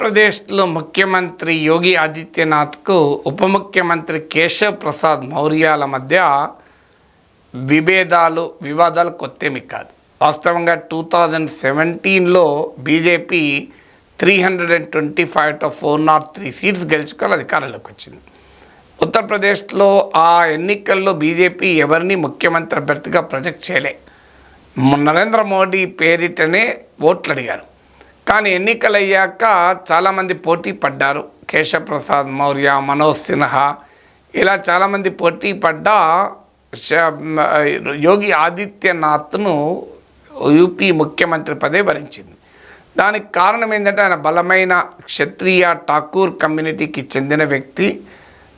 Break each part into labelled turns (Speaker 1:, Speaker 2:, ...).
Speaker 1: ఉత్తరప్రదేశ్లో ముఖ్యమంత్రి యోగి ఆదిత్యనాథ్కు ఉప ముఖ్యమంత్రి కేశవ్ ప్రసాద్ మౌర్యాల మధ్య వివాదాలు కొత్తేమి కాదు. వాస్తవంగా 2017లో బీజేపీ 325 of 403 సీట్స్ గెలుచుకొని అధికారంలోకి వచ్చింది. ఉత్తరప్రదేశ్లో ఆ ఎన్నికల్లో బీజేపీ ఎవరిని ముఖ్యమంత్రి అభ్యర్థిగా ప్రొజెక్ట్ చేయలే. నరేంద్ర మోడీ పేరిటనే ఓట్లు అడిగారు. కానీ ఎన్నికలయ్యాక చాలామంది పోటీ పడ్డారు. కేశవ్ ప్రసాద్ మౌర్య, మనోజ్ సిన్హా ఇలా చాలామంది పోటీ పడ్డా యోగి ఆదిత్యనాథ్ను యూపీ ముఖ్యమంత్రి పదవి వరించింది. దానికి కారణం ఏంటంటే ఆయన బలమైన క్షత్రియ ఠాకూర్ కమ్యూనిటీకి చెందిన వ్యక్తి,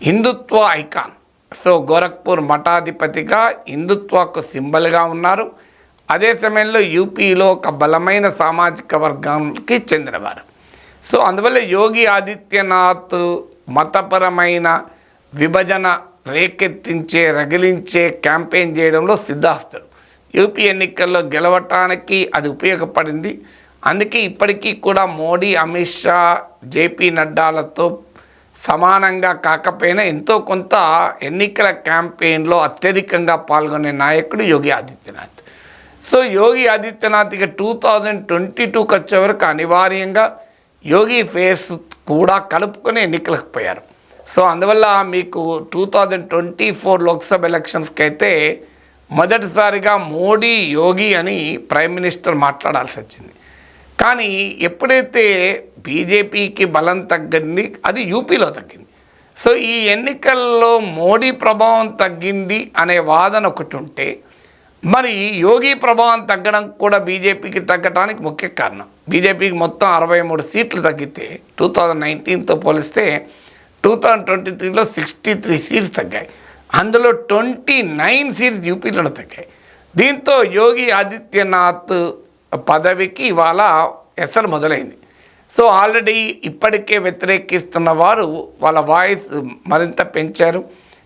Speaker 1: హిందుత్వ ఐకాన్. సో గోరఖ్పూర్ మఠాధిపతిగా హిందుత్వకు సింబల్గా ఉన్నారు. అదే సమయంలో యూపీలో ఒక బలమైన సామాజిక వర్గానికి చెందినవారు. సో అందువల్ల యోగి ఆదిత్యనాథ్ మతపరమైన విభజన రేకెత్తించే రగిలించే క్యాంపెయిన్ చేయడంలో సిద్ధాస్తుడు. యూపీ ఎన్నికల్లో గెలవటానికి అది ఉపయోగపడింది. అందుకే ఇప్పటికీ కూడా మోడీ, అమిత్ షా, జేపీ నడ్డాలతో సమానంగా కాకపోయినా ఎంతో కొంత ఎన్నికల క్యాంపెయిన్లో అత్యధికంగా పాల్గొనే నాయకుడు యోగి ఆదిత్యనాథ్. సో యోగి ఆదిత్యనాథ్ ఇక 2022కి వచ్చే వరకు అనివార్యంగా యోగి ఫేస్ కూడా కలుపుకొని ఎన్నికలకు పోయారు. సో అందువల్ల మీకు 2024 లోక్సభ ఎలక్షన్స్కి అయితే మొదటిసారిగా మోడీ, యోగి అని ప్రైమ్ మినిస్టర్ మాట్లాడాల్సి వచ్చింది. కానీ ఎప్పుడైతే బీజేపీకి బలం తగ్గింది, అది యూపీలో తగ్గింది. సో ఈ ఎన్నికల్లో మోడీ ప్రభావం తగ్గింది అనే వాదన ఒకటి ఉంటే, మరి యోగి ప్రభావం తగ్గడం కూడా బీజేపీకి తగ్గడానికి ముఖ్య కారణం. బీజేపీకి మొత్తం 63 సీట్లు తగ్గితే 2019తో పోలిస్తే 2023లో 63 సీట్స్ తగ్గాయి. అందులో 29 సీట్స్ యూపీలో తగ్గాయి. దీంతో యోగి ఆదిత్యనాథ్ పదవికి ఇవాళ ఎసరు మొదలైంది. సో ఆల్రెడీ ఇప్పటికే వ్యతిరేకిస్తున్న వారు వాళ్ళ వాయిస్ మరింత పెంచారు.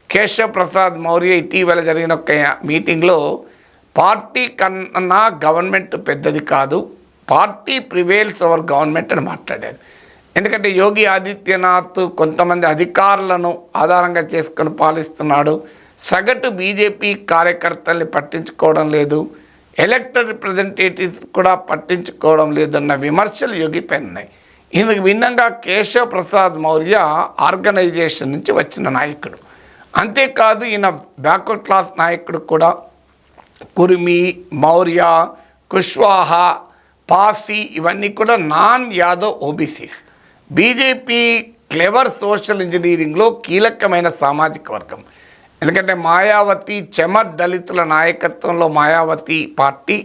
Speaker 1: కేశవ్ ప్రసాద్ మౌర్య ఇటీవల జరిగిన ఒక మీటింగ్లో పార్టీ కన్నా గవర్నమెంట్ పెద్దది కాదు, పార్టీ ప్రివేల్స్ ఓవర్ గవర్నమెంట్ అని మాట్లాడారు. ఎందుకంటే యోగి ఆదిత్యనాథ్ కొంతమంది అధికారులను ఆధారంగా చేసుకొని పాలిస్తున్నాడు, సగటు బీజేపీ కార్యకర్తల్ని పట్టించుకోవడం లేదు, ఎలక్టెడ్ రిప్రజెంటేటివ్స్ కూడా పట్టించుకోవడం లేదన్న విమర్శలు యోగి పైన ఉన్నాయి. ఇందుకు భిన్నంగా కేశవ్ ప్రసాద్ మౌర్య ఆర్గనైజేషన్ నుంచి వచ్చిన నాయకుడు. అంతేకాదు ఈయన బ్యాక్వర్డ్ క్లాస్ నాయకుడు కూడా. కుర్మి, మౌర్య, కుష్వాహా, పాసి ఇవన్నీ కూడా non Yadav OBCs. BJP clever social ఇంజనీరింగ్లో కీలకమైన సామాజిక వర్గం. ఎందుకంటే మాయావతి, చెమర్ దళితుల నాయకత్వంలో మాయావతి పార్టీ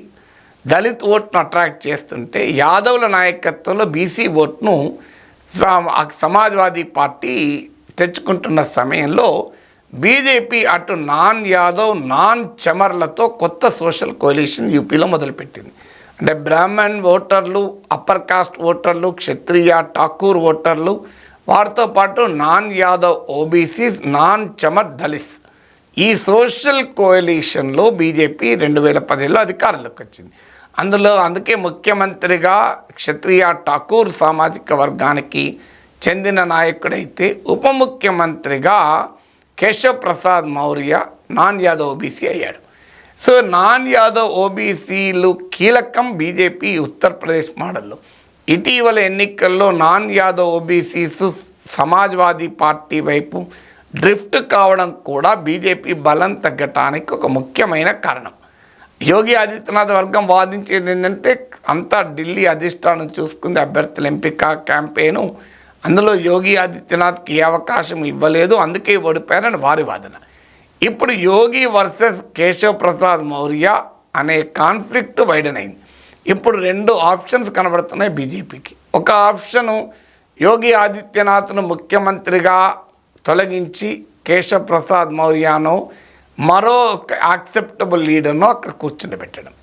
Speaker 1: దళిత్ ఓట్ను అట్రాక్ట్ చేస్తుంటే, యాదవుల నాయకత్వంలో బీసీ ఓట్ను సమాజ్వాదీ పార్టీ తెచ్చుకుంటున్న సమయంలో బీజేపీ అటు నాన్ యాదవ్, నాన్ చెమర్లతో కొత్త సోషల్ కోalition యూపీలో మొదలుపెట్టింది. అంటే బ్రాహ్మణ్ ఓటర్లు, అప్పర్ కాస్ట్ ఓటర్లు, క్షత్రియ ఠాకూర్ ఓటర్లు, వారితో పాటు non Yadav OBCs, non Chamar Dalit, ఈ సోషల్ కోalitionలో బీజేపీ 2010లో అధికారంలోకి వచ్చింది. అందుకే ముఖ్యమంత్రిగా క్షత్రియ ఠాకూర్ సామాజిక వర్గానికి చెందిన నాయకుడైతే, ఉప ముఖ్యమంత్రిగా కేశవ్ ప్రసాద్ మౌర్య నాన్ యాదవ్ ఓబీసీ అయ్యాడు. సో నాన్ యాదవ్ ఓబీసీలు కీలకం బీజేపీ ఉత్తరప్రదేశ్ మోడల్లో. ఇటీవల ఎన్నికల్లో non Yadav OBCs Samajwadi party వైపు డ్రిఫ్ట్ కావడం కూడా బీజేపీ బలం తగ్గటానికి ఒక ముఖ్యమైన కారణం. యోగి ఆదిత్యనాథ్ వర్గం వాదించేది ఏంటంటే, అంతా ఢిల్లీ అధిష్టానం చూసుకుంది అభ్యర్థుల ఎంపిక క్యాంపెయిను, అందులో యోగి ఆదిత్యనాథ్కి ఏ అవకాశం ఇవ్వలేదు, అందుకే ఓడిపోయారని వారి వాదన. ఇప్పుడు యోగి వర్సెస్ కేశవ్ ప్రసాద్ మౌర్య అనే కాన్ఫ్లిక్ట్ వైడన్ అయింది. ఇప్పుడు 2 ఆప్షన్స్ కనబడుతున్నాయి బీజేపీకి. ఒక ఆప్షను యోగి ఆదిత్యనాథ్ను ముఖ్యమంత్రిగా తొలగించి కేశవ్ ప్రసాద్ మౌర్యను మరో యాక్సెప్టబుల్ లీడర్ను అక్కడ కూర్చుని పెట్టడం.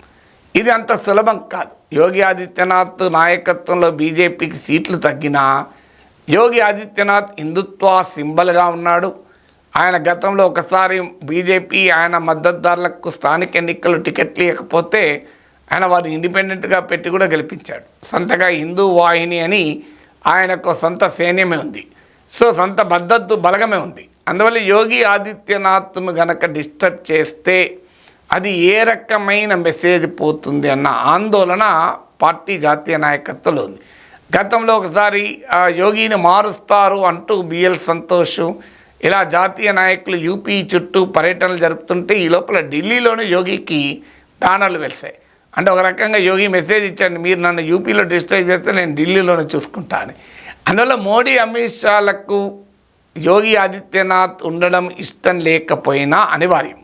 Speaker 1: ఇది అంత సులభం కాదు. యోగి ఆదిత్యనాథ్ నాయకత్వంలో బీజేపీకి సీట్లు తగ్గినా యోగి ఆదిత్యనాథ్ హిందుత్వ సింబల్గా ఉన్నాడు. ఆయన గతంలో ఒకసారి బీజేపీ ఆయన మద్దతుదారులకు స్థానిక ఎన్నికలు టికెట్లు ఇవ్వకపోతే ఆయన వారు ఇండిపెండెంట్గా పెట్టి కూడా గెలిపించాడు. సొంతగా హిందూ వాహిని అని ఆయనకు సొంత సైన్యమే ఉంది, సో సొంత మద్దతు బలగమే ఉంది. అందువల్ల యోగి ఆదిత్యనాథ్ను గనక డిస్టర్బ్ చేస్తే అది ఏ రకమైన మెసేజ్ పోతుంది అన్న ఆందోళన పార్టీ జాతీయ నాయకత్వంలో ఉంది. గతంలో ఒకసారి యోగిని మారుస్తారు అంటూ బిఎల్ సంతోష్ ఇలా జాతీయ నాయకులు యూపీ చుట్టూ పర్యటనలు జరుపుతుంటే ఈ లోపల ఢిల్లీలోనే యోగికి బ్యానర్లు వెలిసాయి. అంటే ఒక రకంగా యోగి మెసేజ్ ఇచ్చాడు, మీరు నన్ను యూపీలో డిస్టర్బ్ చేస్తే నేను ఢిల్లీలోనే చూసుకుంటాను. అందువల్ల మోడీ అమిత్ షాలకు యోగి ఆదిత్యనాథ్ ఉండడం ఇష్టం లేకపోయినా అనివార్యం.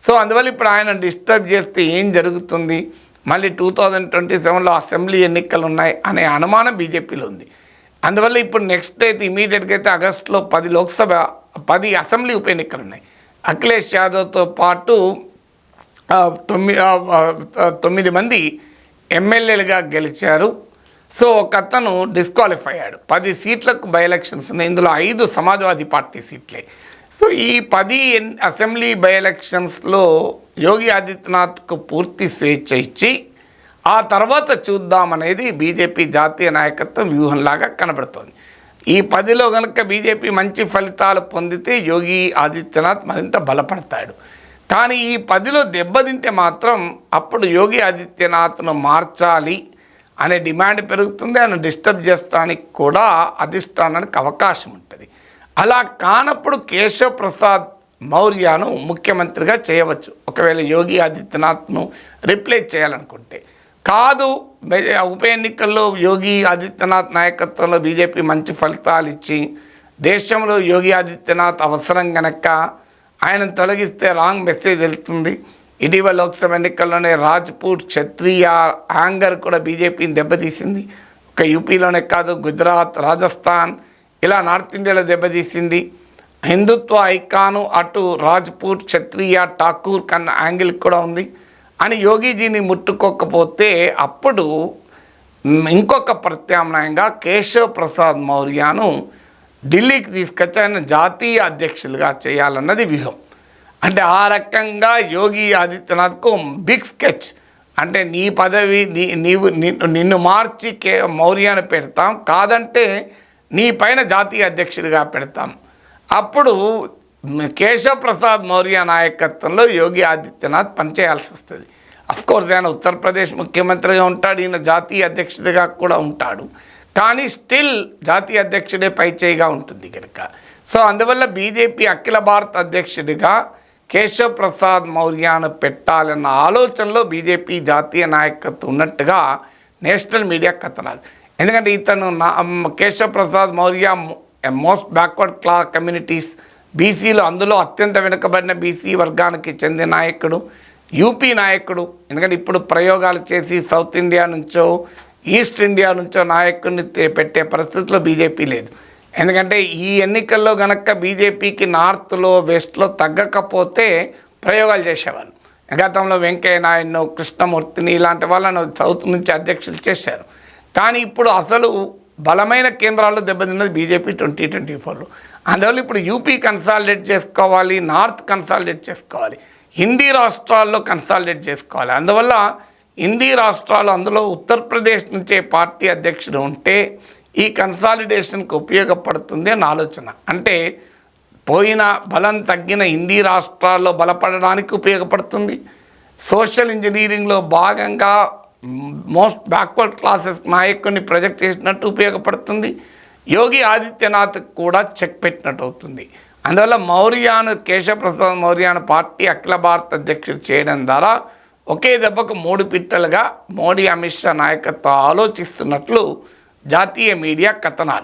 Speaker 1: సో అందువల్ల ఇప్పుడు ఆయన డిస్టర్బ్ చేస్తే ఏం జరుగుతుంది, మళ్ళీ 2027లో అసెంబ్లీ ఎన్నికలు ఉన్నాయి అనే అనుమానం బీజేపీలో ఉంది. అందువల్ల ఇప్పుడు నెక్స్ట్ అయితే ఇమీడియట్గా అయితే ఆగస్టులో 10 అసెంబ్లీ ఉప ఎన్నికలు ఉన్నాయి. అఖిలేష్ యాదవ్తో పాటు 9 మంది ఎమ్మెల్యేలుగా గెలిచారు. సో ఒక అతను డిస్క్వాలిఫై అయ్యాడు. 10 సీట్లకు బై ఎలక్షన్స్ ఉన్నాయి, ఇందులో 5 సమాజ్వాదీ పార్టీ సీట్లే. సో ఈ 10 అసెంబ్లీ బై ఎలక్షన్స్లో యోగి ఆదిత్యనాథ్కు పూర్తి స్వేచ్ఛ ఇచ్చి ఆ తర్వాత చూద్దామనేది బీజేపీ జాతీయ నాయకత్వం వ్యూహంలాగా కనబడుతోంది. ఈ 10లో కనుక బీజేపీ మంచి ఫలితాలు పొందితే యోగి ఆదిత్యనాథ్ మరింత బలపడతాడు. కానీ ఈ 10లో దెబ్బతింటే మాత్రం అప్పుడు యోగి ఆదిత్యనాథ్ను మార్చాలి అనే డిమాండ్ పెరుగుతుంది. ఆయన డిస్టర్బ్ చేస్తానికి కూడా అధిష్టానానికి అవకాశం ఉంటుంది. అలా కానప్పుడు కేశవ్ ప్రసాద్ మౌర్యను ముఖ్యమంత్రిగా చేయవచ్చు ఒకవేళ యోగి ఆదిత్యనాథ్ను రిప్లేస్ చేయాలనుకుంటే. కాదు, ఉప ఎన్నికల్లో యోగి ఆదిత్యనాథ్ నాయకత్వంలో బీజేపీ మంచి ఫలితాలు ఇచ్చి దేశంలో యోగి ఆదిత్యనాథ్ అవసరం గనక ఆయనను తొలగిస్తే రాంగ్ మెసేజ్ వెళ్తుంది. ఇటీవల లోక్సభ ఎన్నికల్లోనే రాజ్పూట్ క్షత్రియ యాంగర్ కూడా బీజేపీని దెబ్బతీసింది. ఒక యూపీలోనే కాదు, గుజరాత్, రాజస్థాన్ ఇలా నార్త్ ఇండియాలో దెబ్బతీసింది. హిందుత్వ ఐకాను అటు రాజ్పూట్ క్షత్రియ ఠాకూర్ కన్నా యాంగిల్ కూడా ఉంది అని యోగిజీని ముట్టుకోకపోతే అప్పుడు ఇంకొక ప్రత్యామ్నాయంగా కేశవ్ ప్రసాద్ మౌర్యను ఢిల్లీకి తీసుకొచ్చి ఆయన జాతీయ అధ్యక్షులుగా చేయాలన్నది వ్యూహం. అంటే ఆ రకంగా యోగి ఆదిత్యనాథ్కు బిగ్ స్కెచ్, అంటే నీ పదవి నిన్ను మార్చి మౌర్యను పెడతాం, కాదంటే నీ పైన జాతీయ అధ్యక్షుడిగా పెడతాం. అప్పుడు కేశవ్ ప్రసాద్ మౌర్య నాయకత్వంలో యోగి ఆదిత్యనాథ్ పనిచేయాల్సి వస్తుంది. అఫ్కోర్స్ ఆయన ఉత్తరప్రదేశ్ ముఖ్యమంత్రిగా ఉంటాడు, ఈయన జాతీయ అధ్యక్షుడిగా కూడా ఉంటాడు. కానీ స్టిల్ జాతీయ అధ్యక్షుడే పైచేయిగా ఉంటుంది కనుక. సో అందువల్ల బీజేపీ అఖిల భారత అధ్యక్షుడిగా కేశవ్ ప్రసాద్ మౌర్యను పెట్టాలన్న ఆలోచనలో బీజేపీ జాతీయ నాయకత్వం ఉన్నట్టుగా నేషనల్ మీడియా కథనాలు. ఎందుకంటే ఇతను Keshav Prasad Maurya most backward class communities బీసీలో, అందులో అత్యంత వెనుకబడిన బీసీ వర్గానికి చెందిన నాయకుడు, యూపీ నాయకుడు. ఎందుకంటే ఇప్పుడు ప్రయోగాలు చేసి సౌత్ ఇండియా నుంచో ఈస్ట్ ఇండియా నుంచో నాయకుడిని పెట్టే పరిస్థితిలో బీజేపీ లేదు. ఎందుకంటే ఈ ఎన్నికల్లో కనుక బీజేపీకి నార్త్లో వెస్ట్లో తగ్గకపోతే ప్రయోగాలు చేసేవాళ్ళు. గతంలో వెంకయ్య నాయుడును, కృష్ణమూర్తిని ఇలాంటి వాళ్ళను సౌత్ నుంచి అధ్యక్షులు చేశారు. కానీ ఇప్పుడు అసలు బలమైన కేంద్రాల్లో దెబ్బతిన్నది బీజేపీ 2024లో. అందువల్ల ఇప్పుడు యూపీ కన్సాలిడేట్ చేసుకోవాలి, నార్త్ కన్సాలిడేట్ చేసుకోవాలి, హిందీ రాష్ట్రాల్లో కన్సాలిడేట్ చేసుకోవాలి. అందువల్ల హిందీ రాష్ట్రాలు, అందులో ఉత్తరప్రదేశ్ నుంచే పార్టీ అధ్యక్షుడు ఉంటే ఈ కన్సాలిడేషన్కి ఉపయోగపడుతుంది అని ఆలోచన. అంటే పోయిన బలం తగ్గిన హిందీ రాష్ట్రాల్లో బలపడడానికి ఉపయోగపడుతుంది. సోషల్ ఇంజనీరింగ్లో భాగంగా మోస్ట్ బ్యాక్వర్డ్ క్లాసెస్ నాయకుడిని ప్రొజెక్ట్ చేసినట్టు ఉపయోగపడుతుంది. యోగి ఆదిత్యనాథ్ కూడా చెక్ పెట్టినట్టు అవుతుంది. అందువల్ల మౌర్యను, కేశవ్ ప్రసాద్ మౌర్యను పార్టీ అఖిల భారత అధ్యక్షుడు చేయడం ద్వారా ఒకే దెబ్బకు 3 పిట్టలుగా మోడీ అమిత్ షా నాయకత్వం ఆలోచిస్తున్నట్లు జాతీయ మీడియా కథనాలు.